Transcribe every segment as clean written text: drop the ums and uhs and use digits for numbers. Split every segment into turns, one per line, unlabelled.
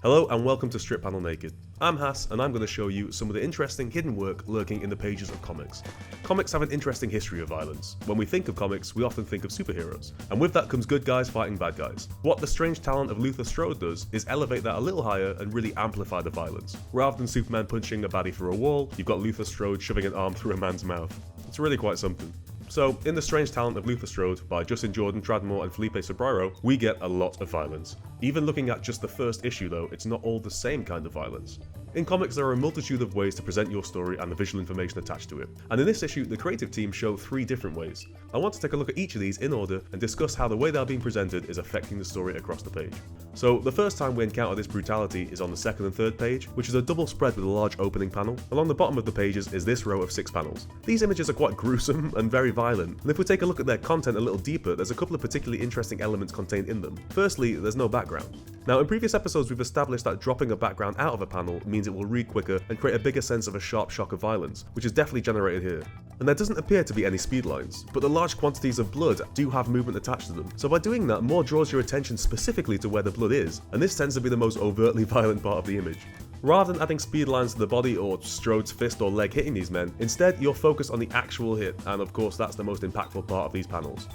Hello and welcome to Strip Panel Naked. I'm Hass and I'm going to show you some of the interesting hidden work lurking in the pages of comics. Comics have an interesting history of violence. When we think of comics, we often think of superheroes. And with that comes good guys fighting bad guys. What the strange talent of Luther Strode does is elevate that a little higher and really amplify the violence. Rather than Superman punching a baddie through a wall, you've got Luther Strode shoving an arm through a man's mouth. It's really quite something. So, in The Strange Talent of Luther Strode by Justin Jordan, Tradmore and Felipe Sobreiro, we get a lot of violence. Even looking at just the first issue though, it's not all the same kind of violence. In comics, there are a multitude of ways to present your story and the visual information attached to it. And in this issue, the creative team show 3 different ways. I want to take a look at each of these in order and discuss how the way they are being presented is affecting the story across the page. So, the first time we encounter this brutality is on the second and third page, which is a double spread with a large opening panel. Along the bottom of the pages is this row of 6 panels. These images are quite gruesome and very violent, and if we take a look at their content a little deeper, there's a couple of particularly interesting elements contained in them. Firstly, there's no background. Now, in previous episodes we've established that dropping a background out of a panel means it will read quicker and create a bigger sense of a sharp shock of violence, which is definitely generated here. And there doesn't appear to be any speed lines, but the large quantities of blood do have movement attached to them, so by doing that, more draws your attention specifically to where the blood is, and this tends to be the most overtly violent part of the image. Rather than adding speed lines to the body or Strode's fist or leg hitting these men, instead you're focused on the actual hit, and of course that's the most impactful part of these panels.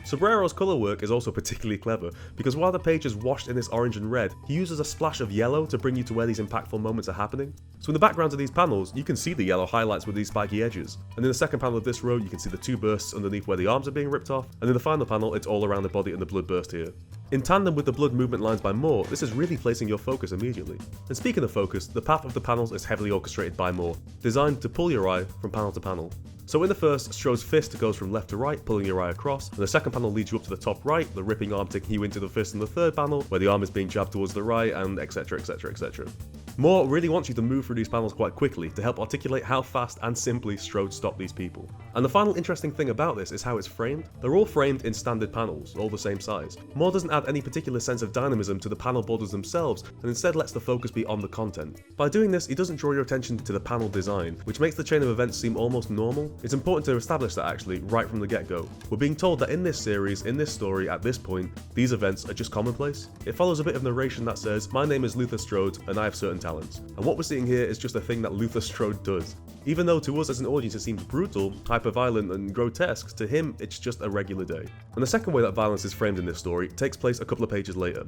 Sobreiro's colour work is also particularly clever, because while the page is washed in this orange and red, he uses a splash of yellow to bring you to where these impactful moments are happening. So in the background of these panels, you can see the yellow highlights with these spiky edges, and in the second panel of this row you can see the 2 bursts underneath where the arms are being ripped off, and in the final panel it's all around the body and the blood burst here. In tandem with the blood movement lines by Moore, this is really placing your focus immediately. And speaking of focus, the path of the panels is heavily orchestrated by Moore, designed to pull your eye from panel to panel. So in the first, Strode's fist goes from left to right, pulling your eye across, and the second panel leads you up to the top right, the ripping arm taking you into the fist in the third panel, where the arm is being jabbed towards the right, and etc, etc, etc. Moore really wants you to move through these panels quite quickly to help articulate how fast and simply Strode stopped these people. And the final interesting thing about this is how it's framed. They're all framed in standard panels, all the same size. Moore doesn't add any particular sense of dynamism to the panel borders themselves, and instead lets the focus be on the content. By doing this, he doesn't draw your attention to the panel design, which makes the chain of events seem almost normal. It's important to establish that actually, right from the get-go. We're being told that in this series, in this story, at this point, these events are just commonplace. It follows a bit of narration that says, "My name is Luther Strode, and I have certain talents." And what we're seeing here is just a thing that Luther Strode does. Even though to us as an audience it seems brutal, hyper-violent and grotesque, to him it's just a regular day. And the second way that violence is framed in this story takes place a couple of pages later.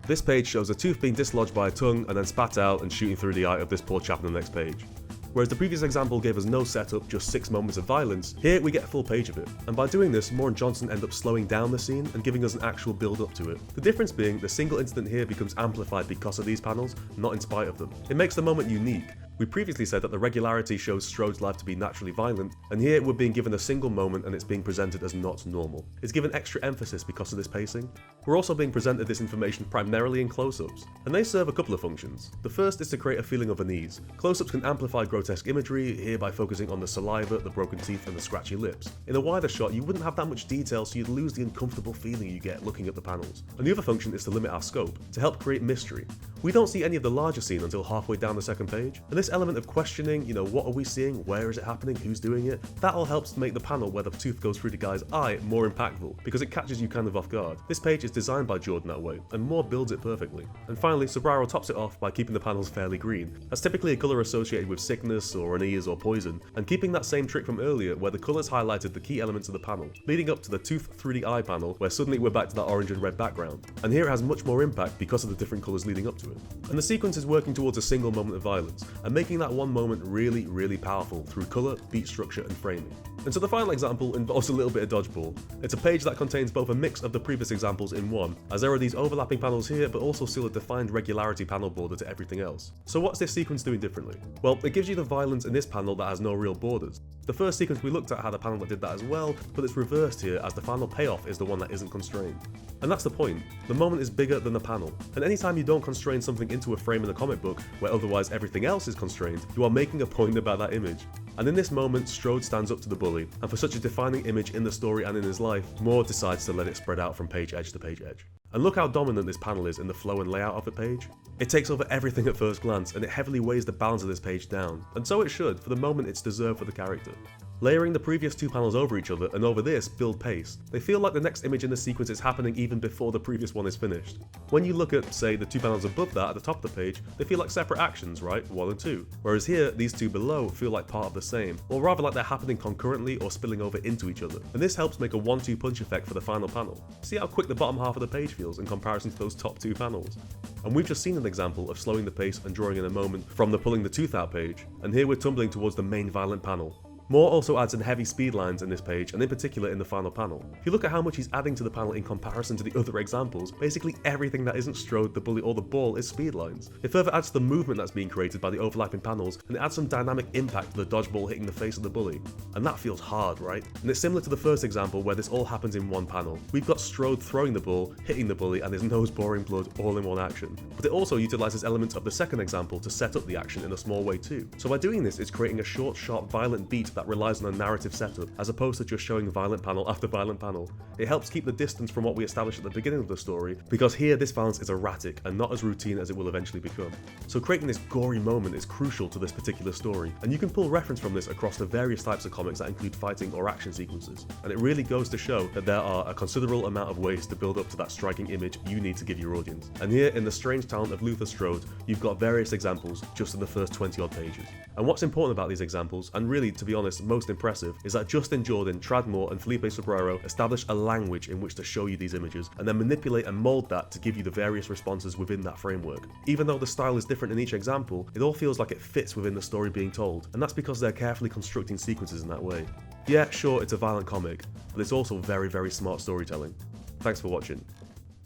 This page shows a tooth being dislodged by a tongue and then spat out and shooting through the eye of this poor chap on the next page. Whereas the previous example gave us no setup, just 6 moments of violence, here we get a full page of it. And by doing this, Moore and Johnson end up slowing down the scene and giving us an actual build up to it. The difference being, the single incident here becomes amplified because of these panels, not in spite of them. It makes the moment unique. We previously said that the regularity shows Strode's life to be naturally violent, and here we're being given a single moment and it's being presented as not normal. It's given extra emphasis because of this pacing. We're also being presented this information primarily in close-ups, and they serve a couple of functions. The first is to create a feeling of unease. Close-ups can amplify grotesque imagery, here by focusing on the saliva, the broken teeth and the scratchy lips. In a wider shot, you wouldn't have that much detail, so you'd lose the uncomfortable feeling you get looking at the panels. And the other function is to limit our scope, to help create mystery. We don't see any of the larger scene until halfway down the second page, and this element of questioning, what are we seeing, where is it happening, who's doing it, that all helps to make the panel where the tooth goes through the guy's eye more impactful, because it catches you kind of off guard. This page is designed by Jordan that way, and Moore builds it perfectly. And finally, Sobreiro tops it off by keeping the panels fairly green. That's typically a colour associated with sickness or unease or poison, and keeping that same trick from earlier where the colours highlighted the key elements of the panel, leading up to the tooth through the eye panel where suddenly we're back to that orange and red background. And here it has much more impact because of the different colours leading up to it. And the sequence is working towards a single moment of violence, and making that one moment really powerful through colour, beat structure and framing. And so the final example involves a little bit of dodgeball. It's a page that contains both a mix of the previous examples in one, as there are these overlapping panels here but also still a defined regularity panel border to everything else. So what's this sequence doing differently? Well, it gives you the violence in this panel that has no real borders. The first sequence we looked at had a panel that did that as well, but it's reversed here as the final payoff is the one that isn't constrained. And that's the point. The moment is bigger than the panel. And anytime you don't constrain something into a frame in a comic book, where otherwise everything else is constrained, you are making a point about that image. And in this moment, Strode stands up to the bully, and for such a defining image in the story and in his life, Moore decides to let it spread out from page edge to page edge. And look how dominant this panel is in the flow and layout of the page. It takes over everything at first glance, and it heavily weighs the balance of this page down, and so it should, for the moment it's deserved for the character. Layering the previous two panels over each other and over this build pace. They feel like the next image in the sequence is happening even before the previous one is finished. When you look at, say, the two panels above that at the top of the page, they feel like separate actions, right? 1 and 2. Whereas here, these two below feel like part of the same, or rather like they're happening concurrently or spilling over into each other. And this helps make a 1-2 punch effect for the final panel. See how quick the bottom half of the page feels in comparison to those top two panels. And we've just seen an example of slowing the pace and drawing in a moment from the pulling the tooth out page, and here we're tumbling towards the main violent panel. Moore also adds in heavy speed lines in this page, and in particular in the final panel. If you look at how much he's adding to the panel in comparison to the other examples, basically everything that isn't Strode, the bully, or the ball is speed lines. It further adds to the movement that's being created by the overlapping panels, and it adds some dynamic impact to the dodgeball hitting the face of the bully. And that feels hard, right? And it's similar to the first example where this all happens in one panel. We've got Strode throwing the ball, hitting the bully, and his nose pouring blood all in one action. But it also utilizes elements of the second example to set up the action in a small way too. So by doing this, it's creating a short, sharp, violent beat that relies on a narrative setup, as opposed to just showing violent panel after violent panel. It helps keep the distance from what we established at the beginning of the story, because here this violence is erratic and not as routine as it will eventually become. So creating this gory moment is crucial to this particular story, and you can pull reference from this across the various types of comics that include fighting or action sequences. And it really goes to show that there are a considerable amount of ways to build up to that striking image you need to give your audience. And here in The Strange Talent of Luther Strode, you've got various examples just in the first 20 odd pages. And what's important about these examples, and really to be honest most impressive, is that Justin Jordan, Trad Moore, and Felipe Sobreiro establish a language in which to show you these images, and then manipulate and mold that to give you the various responses within that framework. Even though the style is different in each example, it all feels like it fits within the story being told, and that's because they're carefully constructing sequences in that way. Yeah, sure, it's a violent comic, but it's also very, very smart storytelling. Thanks for watching.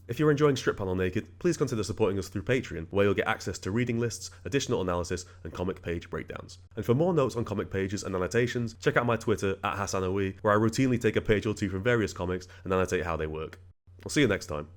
If you're enjoying Strip Panel Naked, please consider supporting us through Patreon, where you'll get access to reading lists, additional analysis, and comic page breakdowns. And for more notes on comic pages and annotations, check out my Twitter @HassanOE, where I routinely take a page or two from various comics and annotate how they work. I'll see you next time.